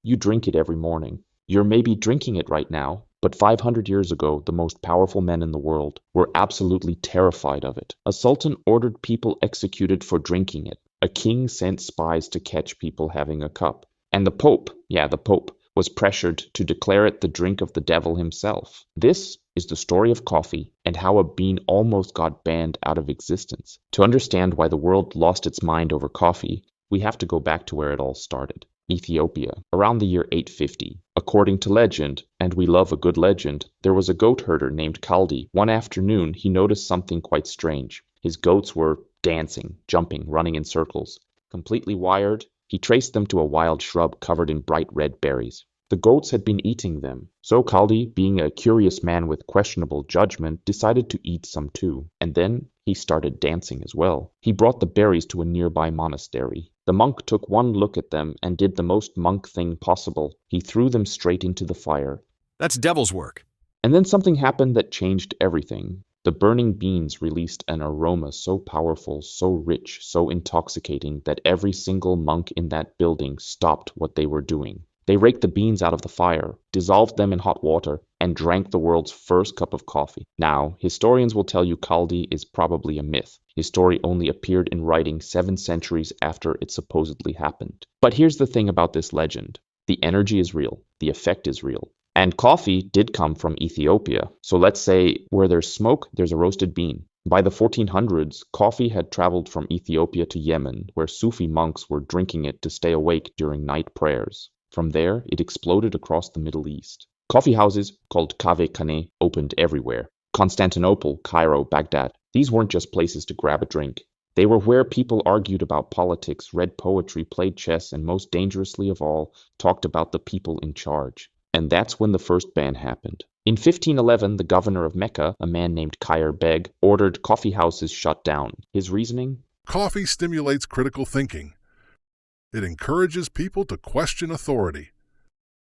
You drink it every morning. You're maybe drinking it right now, but 500 years ago, the most powerful men in the world were absolutely terrified of it. A sultan ordered people executed for drinking it. A king sent spies to catch people having a cup. And the Pope, the Pope, was pressured to declare it the drink of the devil himself. This is the story of coffee and how a bean almost got banned out of existence. To understand why the world lost its mind over coffee, we have to go back to where it all started. Ethiopia, around the year 850. According to legend, and we love a good legend, there was a goat herder named Kaldi. One afternoon, he noticed something quite strange. His goats were dancing, jumping, running in circles. Completely wired, he traced them to a wild shrub covered in bright red berries. The goats had been eating them, so Kaldi, being a curious man with questionable judgment, decided to eat some too. And then he started dancing as well. He brought the berries to a nearby monastery. The monk took one look at them and did the most monk thing possible. He threw them straight into the fire. That's devil's work. And then something happened that changed everything. The burning beans released an aroma so powerful, so rich, so intoxicating that every single monk in that building stopped what they were doing. They raked the beans out of the fire, dissolved them in hot water, and drank the world's first cup of coffee. Now, historians will tell you Kaldi is probably a myth. His story only appeared in writing 7 centuries after it supposedly happened. But here's the thing about this legend. The energy is real. The effect is real. And coffee did come from Ethiopia. So let's say where there's smoke, there's a roasted bean. By the 1400s, coffee had traveled from Ethiopia to Yemen, where Sufi monks were drinking it to stay awake during night prayers. From there, it exploded across the Middle East. Coffeehouses, called kave-khane, opened everywhere. Constantinople, Cairo, Baghdad. These weren't just places to grab a drink. They were where people argued about politics, read poetry, played chess, and most dangerously of all, talked about the people in charge. And that's when the first ban happened. In 1511, the governor of Mecca, a man named Khair Beg, ordered coffeehouses shut down. His reasoning? Coffee stimulates critical thinking. It encourages people to question authority.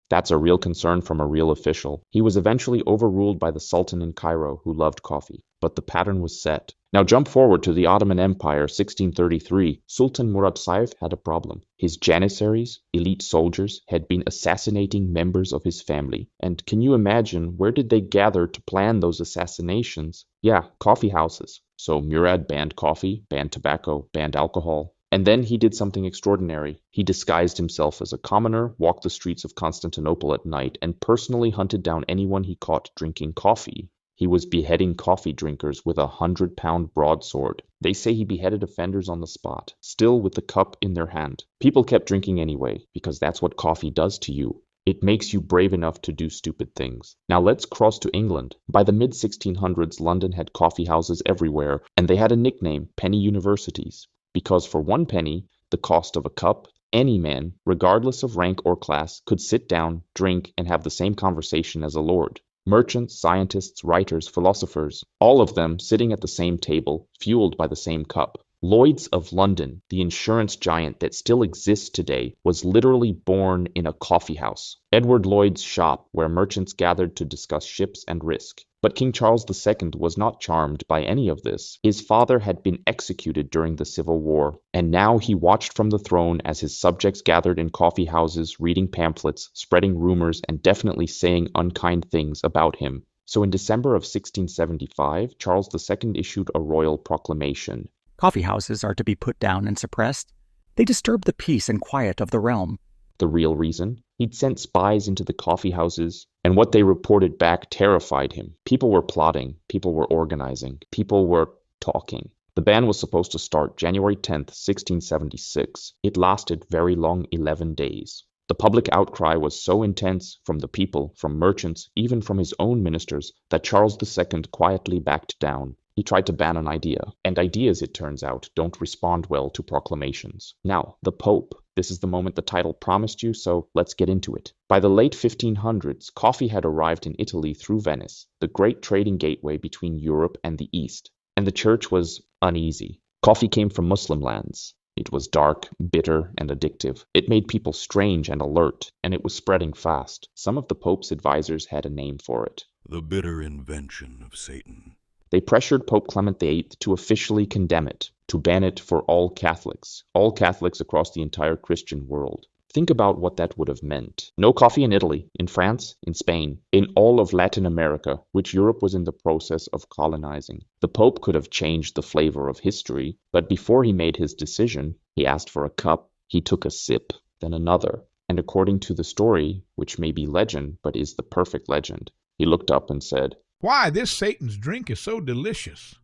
That's a real concern from a real official. He was eventually overruled by the Sultan in Cairo, who loved coffee. But the pattern was set. Now jump forward to the Ottoman Empire, 1633. Sultan Murad Saif had a problem. His janissaries, elite soldiers, had been assassinating members of his family. And can you imagine, where did they gather to plan those assassinations? Yeah, coffee houses. So Murad banned coffee, banned tobacco, banned alcohol. And then he did something extraordinary. He disguised himself as a commoner, walked the streets of Constantinople at night, and personally hunted down anyone he caught drinking coffee. He was beheading coffee drinkers with a 100-pound broadsword. They say he beheaded offenders on the spot, still with the cup in their hand. People kept drinking anyway, because that's what coffee does to you. It makes you brave enough to do stupid things. Now let's cross to England. By the mid-1600s, London had coffee houses everywhere, and they had a nickname, penny universities. Because for 1 penny, the cost of a cup, any man, regardless of rank or class, could sit down, drink, and have the same conversation as a lord. Merchants, scientists, writers, philosophers, all of them sitting at the same table, fueled by the same cup. Lloyd's of London, the insurance giant that still exists today, was literally born in a coffee house. Edward Lloyd's shop, where merchants gathered to discuss ships and risk. But King Charles II was not charmed by any of this. His father had been executed during the Civil War, and now he watched from the throne as his subjects gathered in coffee houses, reading pamphlets, spreading rumors, and definitely saying unkind things about him. So in December of 1675, Charles II issued a royal proclamation. Coffeehouses are to be put down and suppressed. They disturb the peace and quiet of the realm. The real reason? He'd sent spies into the coffee houses, and what they reported back terrified him. People were plotting, people were organizing, people were talking. The ban was supposed to start January 10th, 1676. It lasted very long, 11 days. The public outcry was so intense from the people, from merchants, even from his own ministers, that Charles II quietly backed down. He tried to ban an idea, and ideas, it turns out, don't respond well to proclamations. Now, the Pope. This is the moment the title promised you, so let's get into it. By the late 1500s, coffee had arrived in Italy through Venice, the great trading gateway between Europe and the East, and the church was uneasy. Coffee came from Muslim lands. It was dark, bitter, and addictive. It made people strange and alert, and it was spreading fast. Some of the Pope's advisors had a name for it. The bitter invention of Satan. They pressured Pope Clement VIII to officially condemn it, to ban it for all Catholics across the entire Christian world. Think about what that would have meant. No coffee in Italy, in France, in Spain, in all of Latin America, which Europe was in the process of colonizing. The Pope could have changed the flavor of history, but before he made his decision, he asked for a cup, he took a sip, then another. And according to the story, which may be legend, but is the perfect legend, he looked up and said, "Why, this Satan's drink is so delicious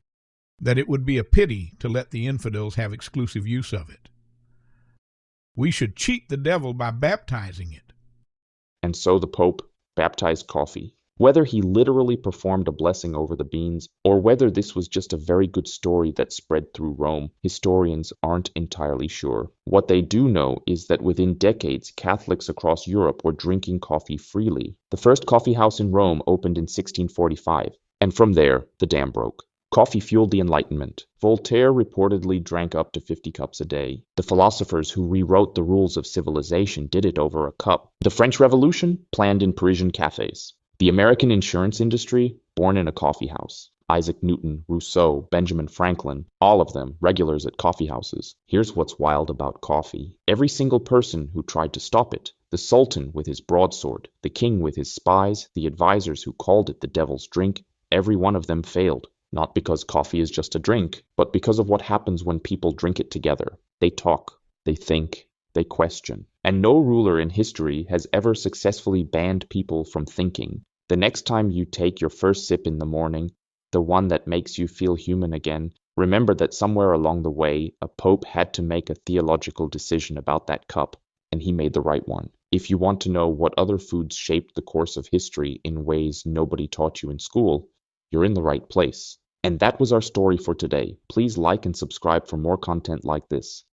that it would be a pity to let the infidels have exclusive use of it. We should cheat the devil by baptizing it." And so the Pope baptized coffee. Whether he literally performed a blessing over the beans, or whether this was just a very good story that spread through Rome, historians aren't entirely sure. What they do know is that within decades, Catholics across Europe were drinking coffee freely. The first coffee house in Rome opened in 1645, and from there, the dam broke. Coffee fueled the Enlightenment. Voltaire reportedly drank up to 50 cups a day. The philosophers who rewrote the rules of civilization did it over a cup. The French Revolution, planned in Parisian cafes. The American insurance industry, born in a coffee house. Isaac Newton, Rousseau, Benjamin Franklin, all of them regulars at coffee houses. Here's what's wild about coffee. Every single person who tried to stop it, the sultan with his broadsword, the king with his spies, the advisors who called it the devil's drink, every one of them failed. Not because coffee is just a drink, but because of what happens when people drink it together. They talk, they think, they question. And no ruler in history has ever successfully banned people from thinking. The next time you take your first sip in the morning, the one that makes you feel human again, remember that somewhere along the way, a pope had to make a theological decision about that cup, and he made the right one. If you want to know what other foods shaped the course of history in ways nobody taught you in school, you're in the right place. And that was our story for today. Please like and subscribe for more content like this.